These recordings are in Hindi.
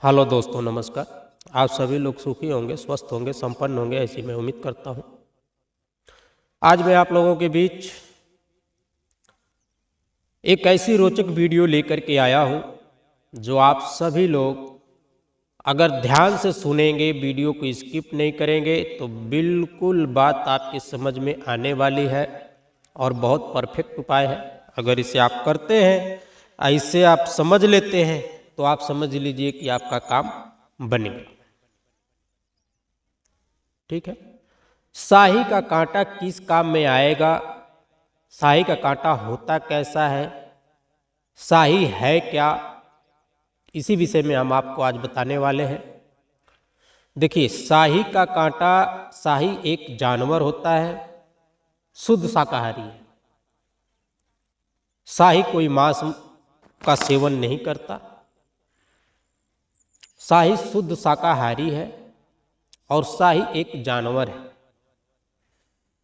हेलो दोस्तों, नमस्कार। आप सभी लोग सुखी होंगे, स्वस्थ होंगे, संपन्न होंगे, ऐसी मैं उम्मीद करता हूँ। आज मैं आप लोगों के बीच एक ऐसी रोचक वीडियो लेकर के आया हूँ जो आप सभी लोग अगर ध्यान से सुनेंगे, वीडियो को स्किप नहीं करेंगे तो बिल्कुल बात आपकी समझ में आने वाली है और बहुत परफेक्ट उपाय है। अगर इसे आप करते हैं, ऐसे आप समझ लेते हैं तो आप समझ लीजिए कि आपका काम बनेगा। ठीक है। शाही का कांटा किस काम में आएगा, शाही का कांटा होता कैसा है, शाही है क्या, इसी विषय में हम आपको आज बताने वाले हैं। देखिए, शाही का कांटा, शाही एक जानवर होता है, शुद्ध शाकाहारी है। शाही कोई मांस का सेवन नहीं करता। शाही शुद्ध शाकाहारी है और शाही एक जानवर है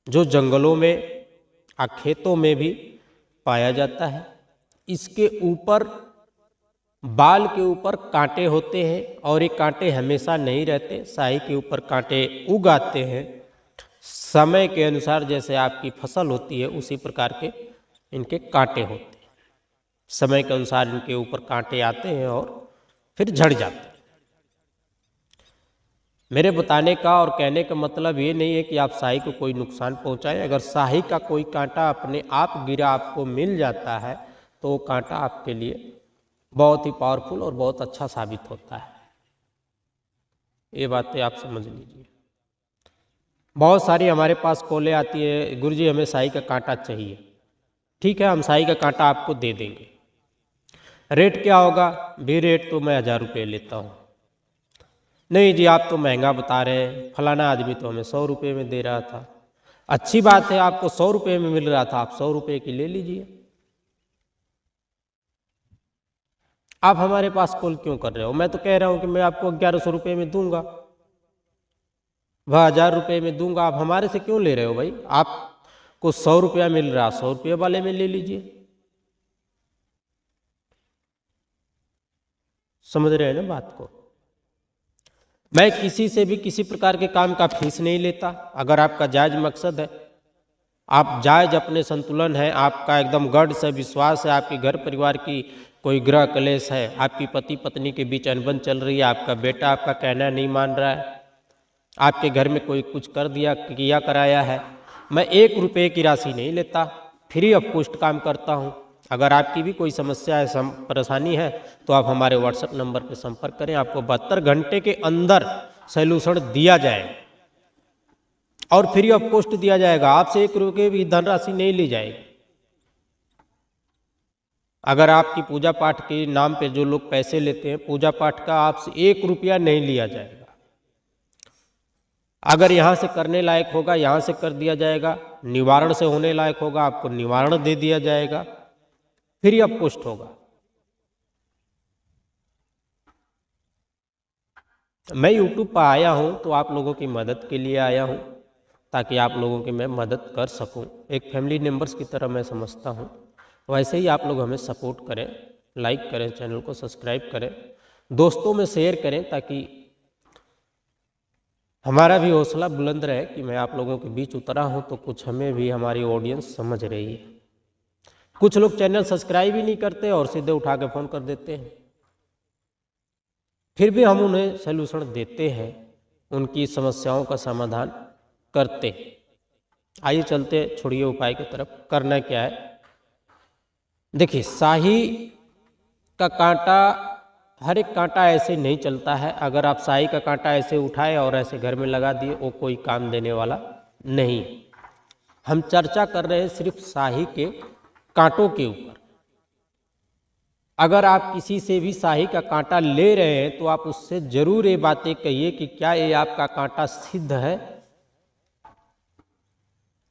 जो जंगलों में या खेतों में भी पाया जाता है। इसके ऊपर, बाल के ऊपर कांटे होते हैं और ये कांटे हमेशा नहीं रहते। शाही के ऊपर कांटे उग आते हैं समय के अनुसार। जैसे आपकी फसल होती है उसी प्रकार के इनके कांटे होते हैं। समय के अनुसार इनके ऊपर कांटे आते हैं और फिर झड़ जाते हैं। मेरे बताने का और कहने का मतलब ये नहीं है कि आप शाही को कोई नुकसान पहुंचाएं। अगर शाही का कोई कांटा अपने आप गिरा आपको मिल जाता है तो वो कांटा आपके लिए बहुत ही पावरफुल और बहुत अच्छा साबित होता है। ये बातें आप समझ लीजिए। बहुत सारी हमारे पास कॉलें आती है, गुरुजी हमें शाही का कांटा चाहिए। ठीक है, हम शाही का कांटा आपको दे देंगे। रेट क्या होगा? भी रेट तो मैं 1000 रुपये लेता हूँ। नहीं जी, आप तो महंगा बता रहे हैं, फलाना आदमी तो हमें 100 रुपये में दे रहा था। अच्छी बात है, आपको 100 रुपये में मिल रहा था, आप 100 रुपये की ले लीजिए। आप हमारे पास कॉल क्यों कर रहे हो? मैं तो कह रहा हूं कि मैं आपको 1100 रुपये में दूंगा, वह 1000 रुपये में दूंगा। आप हमारे से क्यों ले रहे हो भाई? आपको 100 रुपया मिल रहा, 100 रुपये वाले में ले लीजिए। समझ रहे हैं ना बात को? मैं किसी से भी किसी प्रकार के काम का फीस नहीं लेता। अगर आपका जायज मकसद है, आप जायज अपने संतुलन है, आपका एकदम गढ़ से विश्वास है, आपके घर परिवार की कोई गृह क्लेश है, आपकी पति पत्नी के बीच अनबन चल रही है, आपका बेटा आपका कहना नहीं मान रहा है, आपके घर में कोई कुछ कर दिया किया कराया है, मैं 1 रुपये की राशि नहीं लेता, फ्री ऑफ कॉस्ट काम करता हूँ। अगर आपकी भी कोई समस्या है, परेशानी है, तो आप हमारे व्हाट्सएप नंबर पर संपर्क करें। आपको 72 घंटे के अंदर सॉल्यूशन दिया जाएगा और फ्री ऑफ कॉस्ट दिया जाएगा। आपसे 1 रुपये भी धनराशि नहीं ली जाएगी। अगर आपकी पूजा पाठ के नाम पे जो लोग पैसे लेते हैं, पूजा पाठ का आपसे 1 रुपया नहीं लिया जाएगा। अगर यहाँ से करने लायक होगा, यहाँ से कर दिया जाएगा। निवारण से होने लायक होगा, आपको निवारण दे दिया जाएगा। फ्री ऑफ कॉस्ट होगा। मैं यूट्यूब पर आया हूँ तो आप लोगों की मदद के लिए आया हूँ, ताकि आप लोगों की मैं मदद कर सकूँ। एक फैमिली मेम्बर्स की तरह मैं समझता हूँ। वैसे ही आप लोग हमें सपोर्ट करें, लाइक करें, चैनल को सब्सक्राइब करें, दोस्तों में शेयर करें, ताकि हमारा भी हौसला बुलंद रहे कि मैं आप लोगों के बीच उतरा हूँ तो कुछ हमें भी हमारी ऑडियंस समझ रही है। कुछ लोग चैनल सब्सक्राइब ही नहीं करते और सीधे उठा के फ़ोन कर देते हैं। फिर भी हम उन्हें सलूशन देते हैं, उनकी समस्याओं का समाधान करते हैं। आइए चलते, छोड़िए उपाय की तरफ। करना क्या है? देखिए, शाही का कांटा, हर एक कांटा ऐसे नहीं चलता है। अगर आप शाही का कांटा ऐसे उठाए और ऐसे घर में लगा दिए, वो कोई काम देने वाला नहीं। हम चर्चा कर रहे हैं सिर्फ शाही के कांटों के ऊपर। अगर आप किसी से भी शाही का कांटा ले रहे हैं तो आप उससे जरूर ये बातें कहिए कि क्या ये आपका कांटा सिद्ध है,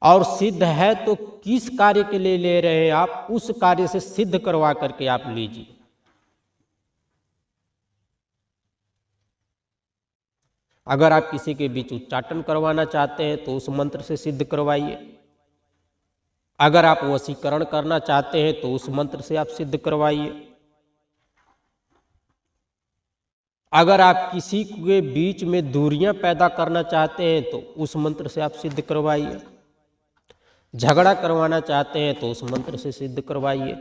और सिद्ध है तो किस कार्य के लिए ले रहे हैं आप, उस कार्य से सिद्ध करवा करके आप लीजिए। अगर आप किसी के बीच उच्चाटन करवाना चाहते हैं तो उस मंत्र से सिद्ध करवाइए। अगर आप वशीकरण करना चाहते हैं तो उस मंत्र से आप सिद्ध करवाइए। अगर आप किसी के बीच में दूरियां पैदा करना चाहते हैं तो उस मंत्र से आप सिद्ध करवाइए। झगड़ा करवाना चाहते हैं तो उस मंत्र से सिद्ध करवाइए।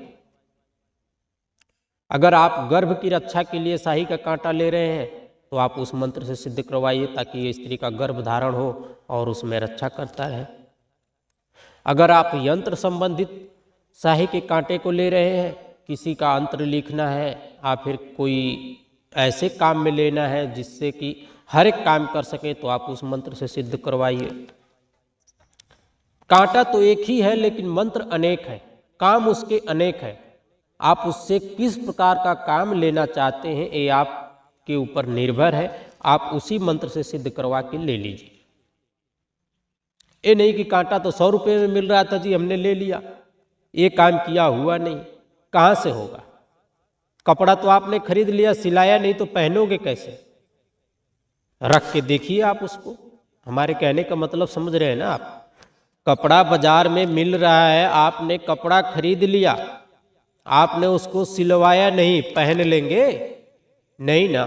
अगर आप गर्भ की रक्षा के लिए शाही का कांटा ले रहे हैं तो आप उस मंत्र से सिद्ध करवाइए, ताकि ये स्त्री का गर्भ धारण हो और उसमें रक्षा करता है। अगर आप यंत्र संबंधित शाही के कांटे को ले रहे हैं, किसी का अंतर लिखना है या फिर कोई ऐसे काम में लेना है जिससे कि हर एक काम कर सके, तो आप उस मंत्र से सिद्ध करवाइए। कांटा तो एक ही है लेकिन मंत्र अनेक है, काम उसके अनेक है। आप उससे किस प्रकार का काम लेना चाहते हैं ये आपके ऊपर निर्भर है। आप उसी मंत्र से सिद्ध करवा के ले लीजिए। ये नहीं कि कांटा तो 100 रुपये में मिल रहा था जी, हमने ले लिया, ये काम किया हुआ नहीं, कहाँ से होगा। कपड़ा तो आपने खरीद लिया, सिलाया नहीं तो पहनोगे कैसे। रख के देखिए आप उसको। हमारे कहने का मतलब समझ रहे हैं ना आप। कपड़ा बाजार में मिल रहा है, आपने कपड़ा खरीद लिया, आपने उसको सिलवाया नहीं, पहन लेंगे नहीं ना।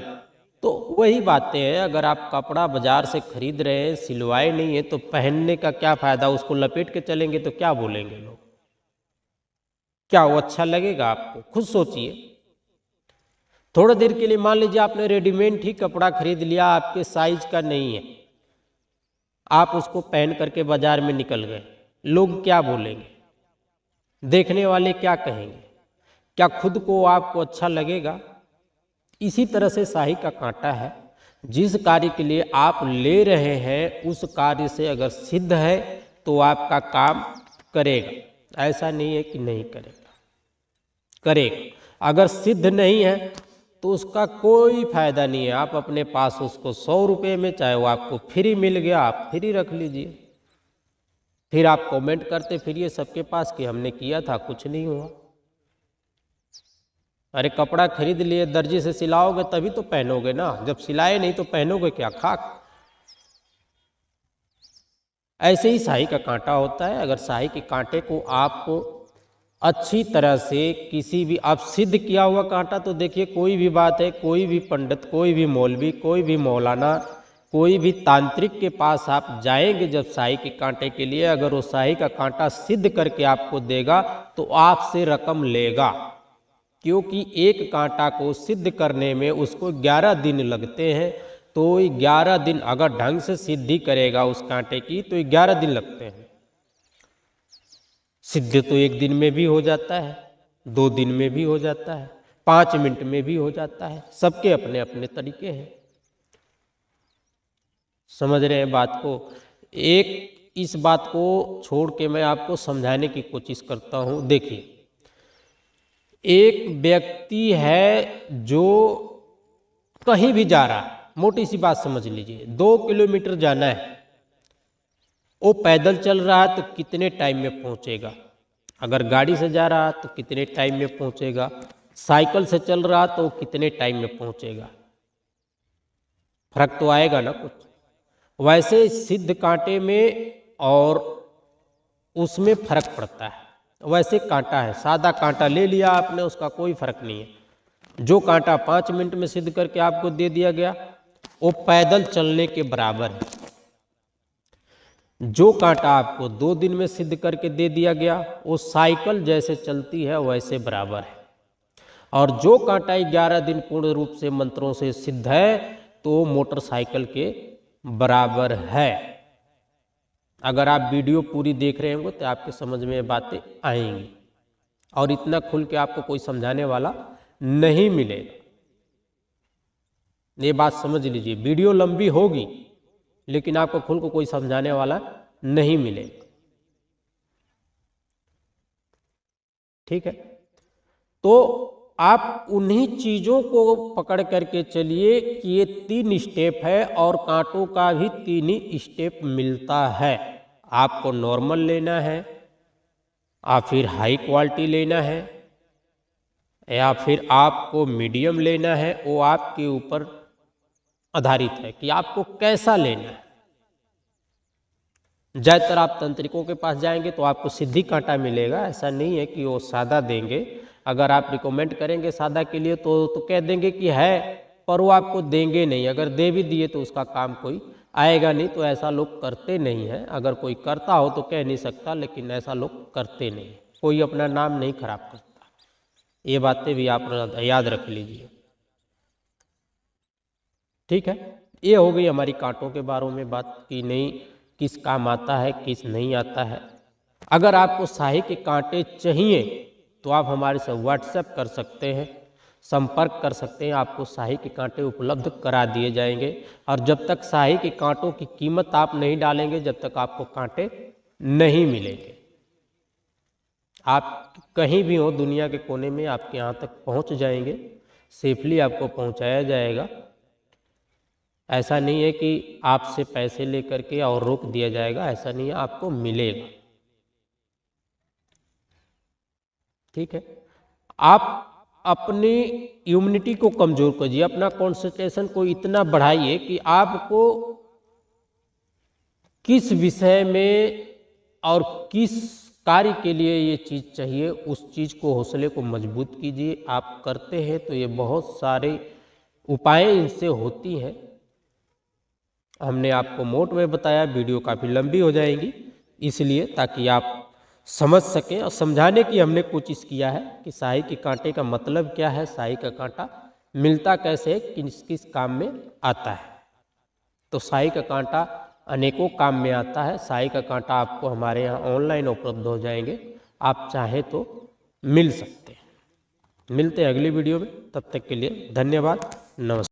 तो वही बातें हैं, अगर आप कपड़ा बाजार से खरीद रहे हैं, सिलवाए नहीं है, तो पहनने का क्या फायदा। उसको लपेट के चलेंगे तो क्या बोलेंगे लोग, क्या वो अच्छा लगेगा आपको। खुद सोचिए। थोड़ी देर के लिए मान लीजिए आपने रेडीमेड ही कपड़ा खरीद लिया, आपके साइज का नहीं है, आप उसको पहन करके बाजार में निकल गए, लोग क्या बोलेंगे, देखने वाले क्या कहेंगे, क्या खुद को आपको अच्छा लगेगा। इसी तरह से शाही का कांटा है, जिस कार्य के लिए आप ले रहे हैं उस कार्य से अगर सिद्ध है तो आपका काम करेगा। ऐसा नहीं है कि नहीं करेगा, करेगा। अगर सिद्ध नहीं है तो उसका कोई फायदा नहीं है। आप अपने पास उसको 100 रुपये में, चाहे वो आपको फ्री मिल गया, आप फ्री रख लीजिए। फिर आप कमेंट करते फिरिए सबके पास कि हमने किया था, कुछ नहीं हुआ। अरे कपड़ा खरीद लिए, दर्जी से सिलाओगे तभी तो पहनोगे ना, जब सिलाए नहीं तो पहनोगे क्या, खाक। ऐसे ही शाही का कांटा होता है। अगर शाही के कांटे को आपको अच्छी तरह से किसी भी आप सिद्ध किया हुआ कांटा, तो देखिए कोई भी बात है, कोई भी पंडित, कोई भी मौलवी, कोई भी मौलाना, कोई भी तांत्रिक के पास आप जाएंगे जब शाही के कांटे के लिए, अगर वो शाही का कांटा सिद्ध करके आपको देगा तो आपसे रकम लेगा। क्योंकि एक कांटा को सिद्ध करने में उसको 11 दिन लगते हैं। तो 11 दिन अगर ढंग से सिद्धि करेगा उस कांटे की तो 11 दिन लगते हैं। सिद्ध तो 1 दिन में भी हो जाता है, 2 दिन में भी हो जाता है, 5 मिनट में भी हो जाता है। सबके अपने अपने तरीके हैं। समझ रहे हैं बात को। एक इस बात को छोड़ के मैं आपको समझाने की कोशिश करता हूँ। देखिए, एक व्यक्ति है जो कहीं भी जा रहा है, मोटी सी बात समझ लीजिए, 2 किलोमीटर जाना है, वो पैदल चल रहा है तो कितने टाइम में पहुंचेगा। अगर गाड़ी से जा रहा है तो कितने टाइम में पहुंचेगा, साइकिल से चल रहा तो कितने टाइम में पहुंचेगा। फर्क तो आएगा ना कुछ। वैसे सिद्ध कांटे में और उसमें फर्क पड़ता है। वैसे कांटा है, सादा कांटा ले लिया आपने, उसका कोई फर्क नहीं है। जो कांटा 5 मिनट में सिद्ध करके आपको दे दिया गया वो पैदल चलने के बराबर है। जो कांटा आपको 2 दिन में सिद्ध करके दे दिया गया वो साइकिल जैसे चलती है वैसे बराबर है। और जो कांटा 11 दिन पूर्ण रूप से मंत्रों से सिद्ध है तो मोटरसाइकिल के बराबर है। अगर आप वीडियो पूरी देख रहे होंगे तो आपके समझ में बातें आएंगी, और इतना खुल के आपको कोई समझाने वाला नहीं मिलेगा। ये बात समझ लीजिए, वीडियो लंबी होगी लेकिन आपको खुल को कोई समझाने वाला नहीं मिलेगा। ठीक है, तो आप उन्हीं चीजों को पकड़ करके चलिए कि ये 3 स्टेप है और कांटों का भी 3 ही स्टेप मिलता है। आपको नॉर्मल लेना है या फिर हाई क्वालिटी लेना है या फिर आपको मीडियम लेना है, वो आपके ऊपर आधारित है कि आपको कैसा लेना है। ज़्यादातर आप तंत्रिकों के पास जाएंगे तो आपको सिद्धि कांटा मिलेगा। ऐसा नहीं है कि वो सादा देंगे। अगर आप रिकमेंड करेंगे सादा के लिए तो कह देंगे कि है, पर वो आपको देंगे नहीं, अगर दे भी दिए तो उसका काम कोई आएगा नहीं। तो ऐसा लोग करते नहीं हैं, अगर कोई करता हो तो कह नहीं सकता, लेकिन ऐसा लोग करते नहीं, कोई अपना नाम नहीं खराब करता। ये बातें भी आप याद रख लीजिए, ठीक है। ये हो गई हमारी कांटों के बारे में बात कि नहीं किस काम आता है किस नहीं आता है। अगर आपको शाही के कांटे चाहिए तो आप हमारे से व्हाट्सएप कर सकते हैं, संपर्क कर सकते हैं, आपको शाही के कांटे उपलब्ध करा दिए जाएंगे। और जब तक शाही के कांटों की कीमत आप नहीं डालेंगे जब तक आपको कांटे नहीं मिलेंगे। आप कहीं भी हो दुनिया के कोने में आपके यहाँ तक पहुँच जाएंगे, सेफली आपको पहुँचाया जाएगा। ऐसा नहीं है कि आपसे पैसे लेकर के और रोक दिया जाएगा, ऐसा नहीं है, आपको मिलेगा, ठीक है। आप अपनी इम्यूनिटी को कमजोर कीजिए, अपना कॉन्सेंट्रेशन को इतना बढ़ाइए कि आपको किस विषय में और किस कार्य के लिए ये चीज़ चाहिए, उस चीज़ को हौसले को मजबूत कीजिए। आप करते हैं तो ये बहुत सारे उपाय इनसे होती हैं। हमने आपको मोट में बताया, वीडियो काफ़ी लंबी हो जाएगी इसलिए, ताकि आप समझ सकें। और समझाने की हमने कोशिश किया है कि शाही के कांटे का मतलब क्या है, शाही का कांटा मिलता कैसे है, किस किस काम में आता है। तो शाही का कांटा अनेकों काम में आता है। शाही का कांटा आपको हमारे यहाँ ऑनलाइन उपलब्ध हो जाएंगे, आप चाहें तो मिल सकते हैं। मिलते हैं अगली वीडियो में, तब तक के लिए धन्यवाद, नमस्कार।